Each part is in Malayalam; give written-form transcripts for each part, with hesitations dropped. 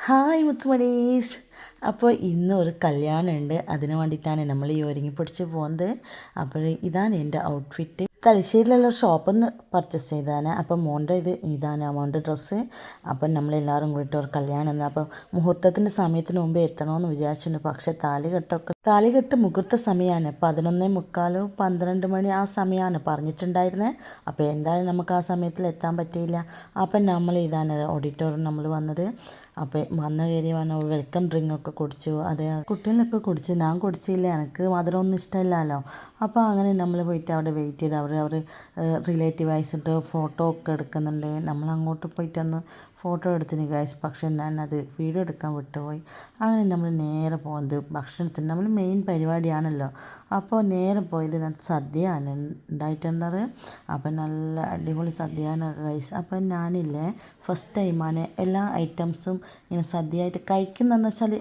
ഹായ് മുത്തുമണീസ്. അപ്പോൾ ഇന്ന് ഒരു കല്യാണമുണ്ട്, അതിന് വേണ്ടിയിട്ടാണ് നമ്മൾ ഈ ഒരുങ്ങി പിടിച്ച് പോകുന്നത്. അപ്പോൾ ഇതാണ് എൻ്റെ ഔട്ട്ഫിറ്റ്. തലശ്ശേരിയിലുള്ള ഷോപ്പിൽ നിന്ന് പർച്ചേസ് ചെയ്തതാണ്. അപ്പം മോൻ്റെ ഇതാണ് മോൻ്റെ ഡ്രസ്സ്. അപ്പം നമ്മളെല്ലാവരും കൂടിയിട്ട് ഒരു കല്യാണം. അപ്പം മുഹൂർത്തത്തിൻ്റെ സമയത്തിന് മുമ്പേ എത്തണമെന്ന് വിചാരിച്ചിട്ടുണ്ട്. പക്ഷേ താലികെട്ട് മുഹൂർത്ത സമയമാണ് 11:45 12 മണി ആ സമയമാണ് പറഞ്ഞിട്ടുണ്ടായിരുന്നത്. അപ്പോൾ എന്തായാലും നമുക്ക് ആ സമയത്തിൽ എത്താൻ പറ്റിയില്ല. അപ്പം നമ്മൾ ഇതാണ് ഓഡിറ്റോറിയം നമ്മൾ വന്നത്. അപ്പോൾ വന്ന കയറി വന്ന വെൽക്കം ഡ്രിങ്ക് ഒക്കെ കുടിച്ചു. അത് കുട്ടികളൊക്കെ കുടിച്ചു, ഞാൻ കുടിച്ചില്ല, എനിക്ക് മധുരമൊന്നും ഇഷ്ടമില്ലല്ലോ. അപ്പോൾ അങ്ങനെ നമ്മൾ പോയിട്ട് അവിടെ വെയിറ്റ് ചെയ്ത് അവർ റിലേറ്റീവ് ആയിട്ട് ഫോട്ടോ ഒക്കെ എടുക്കുന്നുണ്ട്. നമ്മൾ അങ്ങോട്ട് പോയിട്ടൊന്ന് ഫോട്ടോ എടുത്തിന് ഗൈസ്. പക്ഷേ ഞാനത് വീഡിയോ എടുക്കാൻ വിട്ടുപോയി. അങ്ങനെ നമ്മൾ നേരെ പോകുന്നത് ഭക്ഷണത്തിന്, നമ്മൾ മെയിൻ പരിപാടിയാണല്ലോ. അപ്പോൾ നേരെ പോയത് സദ്യയാണ് ഉണ്ടായിട്ടുള്ളത്. അപ്പം നല്ല അടിപൊളി സദ്യയാണ് ഗൈസ്. അപ്പം ഞാനില്ലേ ഫസ്റ്റ് ടൈമാണ് എല്ലാ ഐറ്റംസും ഇങ്ങനെ സദ്യയായിട്ട് കഴിക്കുന്നതെന്ന് വെച്ചാൽ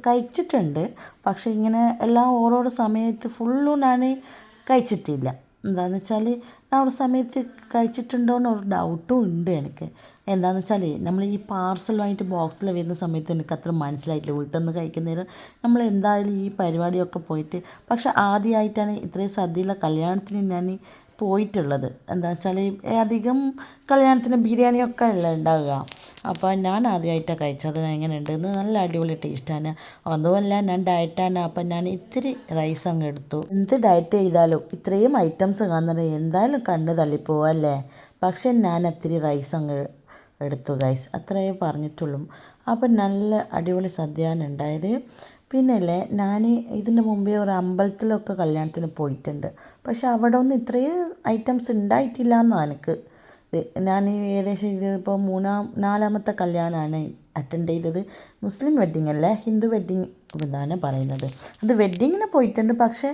കഴിച്ചിട്ടുണ്ട്. പക്ഷേ ഇങ്ങനെ എല്ലാം ഓരോരോ സമയത്ത് ഫുള്ളും ഞാൻ കഴിച്ചിട്ടില്ല. എന്താണെന്ന് വെച്ചാൽ ആ ഒരു സമയത്ത് കഴിച്ചിട്ടുണ്ടോ എന്നൊരു ഡൗട്ടും ഉണ്ട് എനിക്ക്. എന്താണെന്ന് വെച്ചാൽ നമ്മൾ ഈ പാർസൽ വാങ്ങിയിട്ട് ബോക്സിൽ വരുന്ന സമയത്ത് എനിക്ക് അത്ര മനസ്സിലായിട്ടില്ല. വീട്ടിൽ നിന്ന് കഴിക്കുന്നേരം നമ്മൾ എന്തായാലും ഈ പരിപാടിയൊക്കെ പോയിട്ട്, പക്ഷെ ആദ്യമായിട്ടാണ് ഇത്രയും സദ്യയുള്ള കല്യാണത്തിന് ഞാൻ പോയിട്ടുള്ളത്. എന്താ വെച്ചാൽ അധികം കല്യാണത്തിന് ബിരിയാണിയൊക്കെ അല്ല ഉണ്ടാവുക. അപ്പോൾ ഞാൻ ആദ്യമായിട്ടാണ് കഴിച്ചത്. എങ്ങനെയുണ്ട് എന്ന്, നല്ല അടിപൊളി ടേസ്റ്റാണ്. അതുമല്ല ഞാൻ ഡയറ്റാണ്. അപ്പം ഞാൻ ഇത്തിരി റൈസ് അങ്ങ് എടുത്തു. എന്ത് ഡയറ്റ് ചെയ്താലും ഇത്രയും ഐറ്റംസ് കാണുന്നത് എന്തായാലും കണ്ണ് തള്ളിപ്പോവല്ലേ. പക്ഷെ ഞാൻ ഇത്തിരി റൈസ് അങ്ങ് എടുത്തു ഗൈസ്, അത്രയേ പറഞ്ഞിട്ടുള്ളൂ. അപ്പം നല്ല അടിപൊളി സദ്യയാണ് ഉണ്ടായത്. പിന്നല്ലേ ഞാൻ ഇതിന് മുമ്പേ ഒരു അമ്പലത്തിലൊക്കെ കല്യാണത്തിന് പോയിട്ടുണ്ട്. പക്ഷെ അവിടെ ഒന്നും ഇത്രയും ഐറ്റംസ് ഉണ്ടായിട്ടില്ല എന്നാണ് എനിക്ക്. ഞാൻ ഏകദേശം ഇതിപ്പോൾ നാലാമത്തെ കല്യാണമാണ് അറ്റൻഡ് ചെയ്തത്. മുസ്ലിം വെഡ്ഡിങ് അല്ലേ, ഹിന്ദു വെഡ്ഡിങ് എന്നാണ് പറയുന്നത്. അത് വെഡ്ഡിങ്ങിന് പോയിട്ടുണ്ട്. പക്ഷേ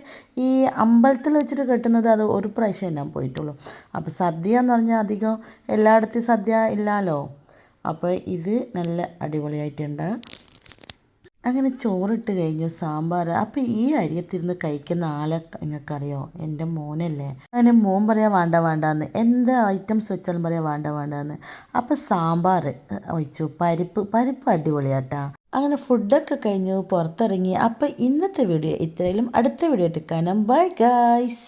ഈ അമ്പലത്തിൽ വെച്ചിട്ട് കെട്ടുന്നത് അത് ഒരു പ്രാവശ്യം ഞാൻ പോയിട്ടുള്ളൂ. അപ്പോൾ സദ്യ എന്ന് പറഞ്ഞാൽ അധികം എല്ലായിടത്തും സദ്യ ഇല്ലല്ലോ. അപ്പോൾ ഇത് നല്ല അടിപൊളിയായിട്ടുണ്ട്. അങ്ങനെ ചോറിട്ട് കഴിഞ്ഞു, സാമ്പാർ. അപ്പം ഈ അരിയത്തിരുന്ന് കഴിക്കുന്ന ആളെ നിങ്ങൾക്കറിയോ? എൻ്റെ മോനല്ലേ. അങ്ങനെ മോൻ പറയാം വേണ്ട വേണ്ടാന്ന്, എന്ത് ഐറ്റംസ് വെച്ചാലും പറയാം വേണ്ട വേണ്ടാന്ന്. അപ്പം സാമ്പാർ ഒഴിച്ചു, പരിപ്പ് അടിപൊളിയാട്ടാ. അങ്ങനെ ഫുഡൊക്കെ കഴിഞ്ഞു പുറത്തിറങ്ങി. അപ്പം ഇന്നത്തെ വീഡിയോ ഇത്രയും. അടുത്ത വീഡിയോ ആയിട്ട് കാണാം. Bye guys.